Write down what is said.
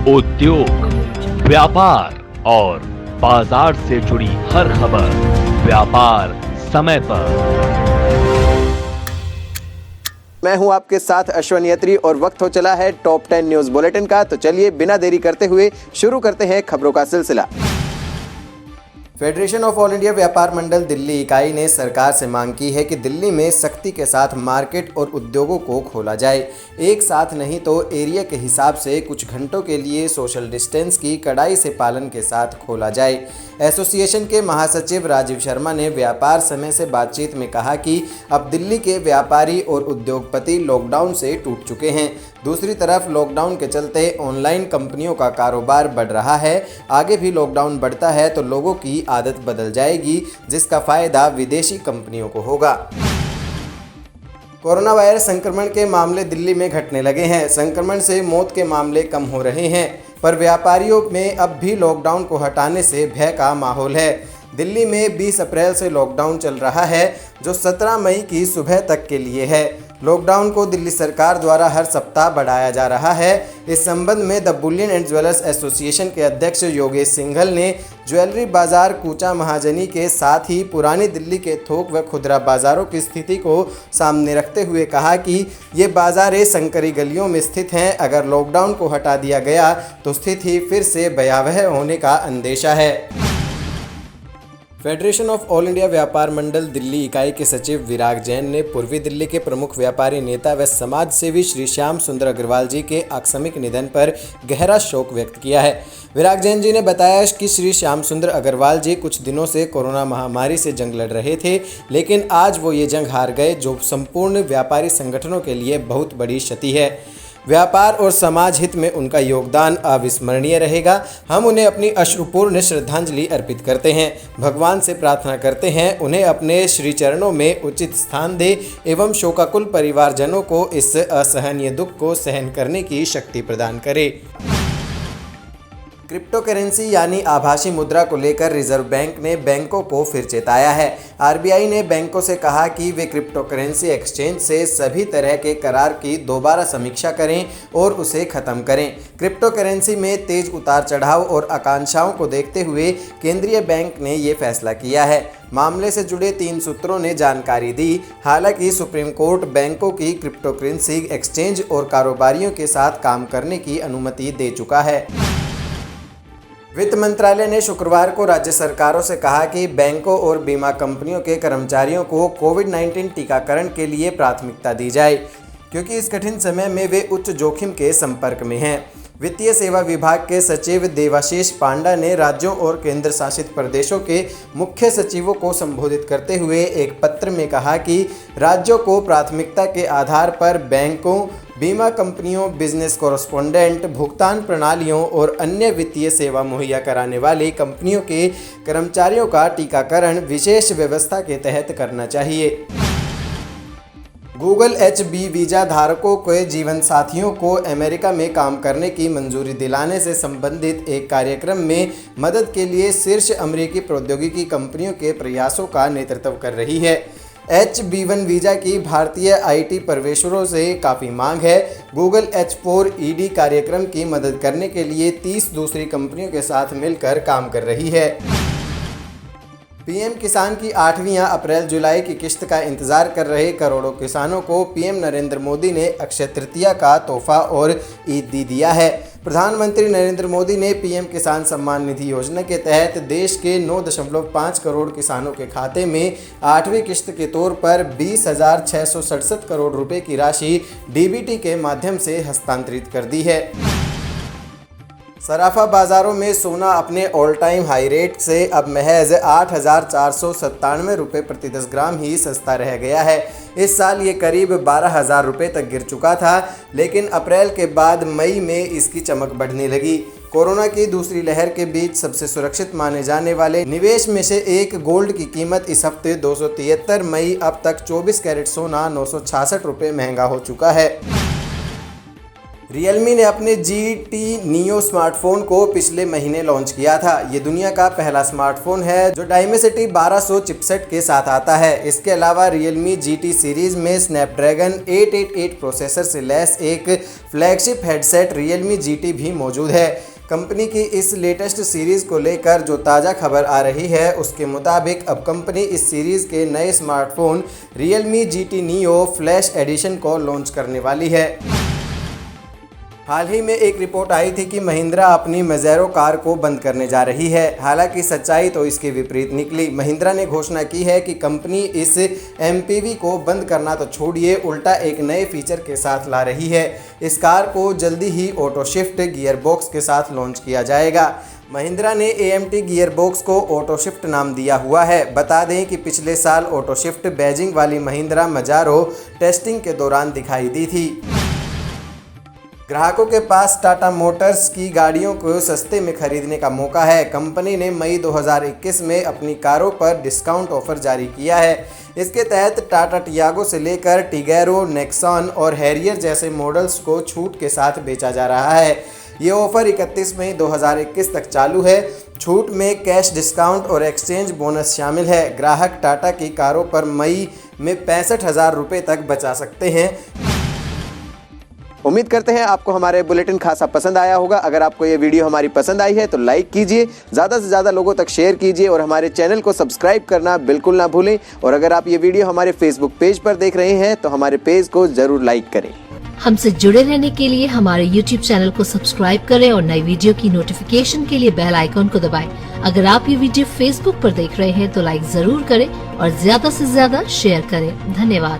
उद्योग, व्यापार और बाजार से जुड़ी हर खबर व्यापार समय पर। मैं हूं आपके साथ अश्विन यत्री और वक्त हो चला है टॉप 10 न्यूज बुलेटिन का। तो चलिए बिना देरी करते हुए शुरू करते हैं खबरों का सिलसिला। फेडरेशन ऑफ ऑल इंडिया व्यापार मंडल दिल्ली इकाई ने सरकार से मांग की है कि दिल्ली में सख्ती के साथ मार्केट और उद्योगों को खोला जाए। एक साथ नहीं तो एरिया के हिसाब से कुछ घंटों के लिए सोशल डिस्टेंस की कड़ाई से पालन के साथ खोला जाए। एसोसिएशन के महासचिव राजीव शर्मा ने व्यापार समय से बातचीत में कहा कि अब दिल्ली के व्यापारी और उद्योगपति लॉकडाउन से टूट चुके हैं। दूसरी तरफ लॉकडाउन के चलते ऑनलाइन कंपनियों का कारोबार बढ़ रहा है। आगे भी लॉकडाउन बढ़ता है तो लोगों की आदत बदल जाएगी, जिसका फायदा विदेशी कंपनियों को होगा। कोरोना वायरस संक्रमण के मामले दिल्ली में घटने लगे हैं। संक्रमण से मौत के मामले कम हो रहे हैं, पर व्यापारियों में अब भी लॉकडाउन को हटाने से भय का माहौल है। दिल्ली में 20 अप्रैल से लॉकडाउन चल रहा है, जो 17 मई की सुबह तक के लिए है। लॉकडाउन को दिल्ली सरकार द्वारा हर सप्ताह बढ़ाया जा रहा है। इस संबंध में the Boolean and jewellers association के अध्यक्ष योगेश सिंघल ने ज्वेलरी बाजार कूचा महाजनी के साथ ही पुरानी दिल्ली के थोक व खुदरा बाजारों की स्थिति को सामने रखते हुए कहा कि ये बाजारें संकरी गलियों में स्थित हैं। अगर लॉकडाउन को हटा दिया गया तो स्थिति फिर से भयावह होने का अंदेशा है। फेडरेशन ऑफ ऑल इंडिया व्यापार मंडल दिल्ली इकाई के सचिव विराग जैन ने पूर्वी दिल्ली के प्रमुख व्यापारी नेता व समाज सेवी श्री श्याम सुंदर अग्रवाल जी के आकस्मिक निधन पर गहरा शोक व्यक्त किया है। विराग जैन जी ने बताया कि श्री श्याम सुंदर अग्रवाल जी कुछ दिनों से कोरोना महामारी से जंग लड़ रहे थे, लेकिन आज वो ये जंग हार गए, जो संपूर्ण व्यापारी संगठनों के लिए बहुत बड़ी क्षति है। व्यापार और समाज हित में उनका योगदान अविस्मरणीय रहेगा। हम उन्हें अपनी अश्रुपूर्ण श्रद्धांजलि अर्पित करते हैं। भगवान से प्रार्थना करते हैं उन्हें अपने श्री चरणों में उचित स्थान दे एवं शोकाकुल परिवारजनों को इस असहनीय दुख को सहन करने की शक्ति प्रदान करे। क्रिप्टो करेंसी यानी आभासी मुद्रा को लेकर रिजर्व बैंक ने बैंकों को फिर चेताया है। आरबीआई ने बैंकों से कहा कि वे क्रिप्टो करेंसी एक्सचेंज से सभी तरह के करार की दोबारा समीक्षा करें और उसे खत्म करें। क्रिप्टो करेंसी में तेज उतार चढ़ाव और आकांक्षाओं को देखते हुए केंद्रीय बैंक ने ये फैसला किया है। मामले से जुड़े 3 सूत्रों ने जानकारी दी। हालांकि सुप्रीम कोर्ट बैंकों की क्रिप्टो करेंसी एक्सचेंज और कारोबारियों के साथ काम करने की अनुमति दे चुका है। वित्त मंत्रालय ने शुक्रवार को राज्य सरकारों से कहा कि बैंकों और बीमा कंपनियों के कर्मचारियों को कोविड-19 टीकाकरण के लिए प्राथमिकता दी जाए, क्योंकि इस कठिन समय में वे उच्च जोखिम के संपर्क में हैं। वित्तीय सेवा विभाग के सचिव देवाशीष पांडा ने राज्यों और केंद्र शासित प्रदेशों के मुख्य सचिवों को संबोधित करते हुए एक पत्र में कहा कि राज्यों को प्राथमिकता के आधार पर बैंकों, बीमा कंपनियों, बिजनेस कॉरेस्पोंडेंट, भुगतान प्रणालियों और अन्य वित्तीय सेवा मुहैया कराने वाली कंपनियों के कर्मचारियों का टीकाकरण विशेष व्यवस्था के तहत करना चाहिए। गूगल H-1B वीज़ा धारकों के जीवन साथियों को अमेरिका में काम करने की मंजूरी दिलाने से संबंधित एक कार्यक्रम में मदद के लिए शीर्ष अमेरिकी प्रौद्योगिकी कंपनियों के प्रयासों का नेतृत्व कर रही है। H-1B वीज़ा की भारतीय IT प्रवेशरों से काफ़ी मांग है। गूगल H-4ED कार्यक्रम की मदद करने के लिए 30 दूसरी कंपनियों के साथ मिलकर काम कर रही है। पीएम किसान की 8वीं अप्रैल जुलाई की किश्त का इंतजार कर रहे करोड़ों किसानों को पीएम नरेंद्र मोदी ने अक्षय तृतीया का तोहफा और ईद दिया है। प्रधानमंत्री नरेंद्र मोदी ने पीएम किसान सम्मान निधि योजना के तहत देश के 9.5 करोड़ किसानों के खाते में 8वीं किश्त के तौर पर 20,667 करोड़ रुपए की राशि डीबीटी के माध्यम से हस्तांतरित कर दी है। सराफा बाजारों में सोना अपने ऑल टाइम हाई रेट से अब महज 8,497 रुपये प्रति 10 ग्राम ही सस्ता रह गया है। इस साल ये करीब 12,000 रुपये तक गिर चुका था, लेकिन अप्रैल के बाद मई में इसकी चमक बढ़ने लगी। कोरोना की दूसरी लहर के बीच सबसे सुरक्षित माने जाने वाले निवेश में से एक गोल्ड की कीमत इस हफ्ते 273 मई अब तक 24 कैरेट सोना 966 रुपये महंगा हो चुका है। Realme ने अपने GT Neo स्मार्टफोन को पिछले महीने लॉन्च किया था। ये दुनिया का पहला स्मार्टफोन है जो Dimensity 1200 चिपसेट के साथ आता है। इसके अलावा Realme GT सीरीज में Snapdragon 888 प्रोसेसर से लैस एक फ्लैगशिप हेडसेट Realme GT भी मौजूद है। कंपनी की इस लेटेस्ट सीरीज़ को लेकर जो ताज़ा खबर आ रही है उसके मुताबिक अब कंपनी इस सीरीज़ के नए smartphone Realme GT Neo flash edition को लॉन्च करने वाली है। हाल ही में एक रिपोर्ट आई थी कि महिंद्रा अपनी मज़ेरो कार को बंद करने जा रही है। हालांकि सच्चाई तो इसके विपरीत निकली। महिंद्रा ने घोषणा की है कि कंपनी इस MPV को बंद करना तो छोड़िए, उल्टा एक नए फीचर के साथ ला रही है। इस कार को जल्दी ही ऑटो शिफ्ट गियर बॉक्स के साथ लॉन्च किया जाएगा। महिंद्रा ने AMT गियर बॉक्स को ऑटो शिफ्ट नाम दिया हुआ है। बता दें कि पिछले साल ऑटो शिफ्ट बैजिंग वाली महिंद्रा मज़ेरो टेस्टिंग के दौरान दिखाई दी थी। ग्राहकों के पास टाटा मोटर्स की गाड़ियों को सस्ते में खरीदने का मौका है। कंपनी ने मई 2021 में अपनी कारों पर डिस्काउंट ऑफर जारी किया है। इसके तहत टाटा टियागो से लेकर टिगेरो, नेक्सॉन और हैरियर जैसे मॉडल्स को छूट के साथ बेचा जा रहा है। ये ऑफर 31 मई 2021 तक चालू है। छूट में कैश डिस्काउंट और एक्सचेंज बोनस शामिल है। ग्राहक टाटा की कारों पर मई में 65,000 रुपये तक बचा सकते हैं। उम्मीद करते हैं आपको हमारे बुलेटिन खासा पसंद आया होगा। अगर आपको ये वीडियो हमारी पसंद आई है तो लाइक कीजिए, ज़्यादा से ज़्यादा लोगों तक शेयर कीजिए और हमारे चैनल को सब्सक्राइब करना बिल्कुल ना भूलें। और अगर आप ये वीडियो हमारे फेसबुक पेज पर देख रहे हैं तो हमारे पेज को ज़रूर लाइक करें। हमसे जुड़े रहने के लिए हमारे YouTube चैनल को सब्सक्राइब करें और नई वीडियो की नोटिफिकेशन के लिए बेल आइकॉन को दबाएं। अगर आप ये वीडियो Facebook पर देख रहे हैं तो लाइक जरूर करें और ज्यादा से ज्यादा शेयर करें। धन्यवाद।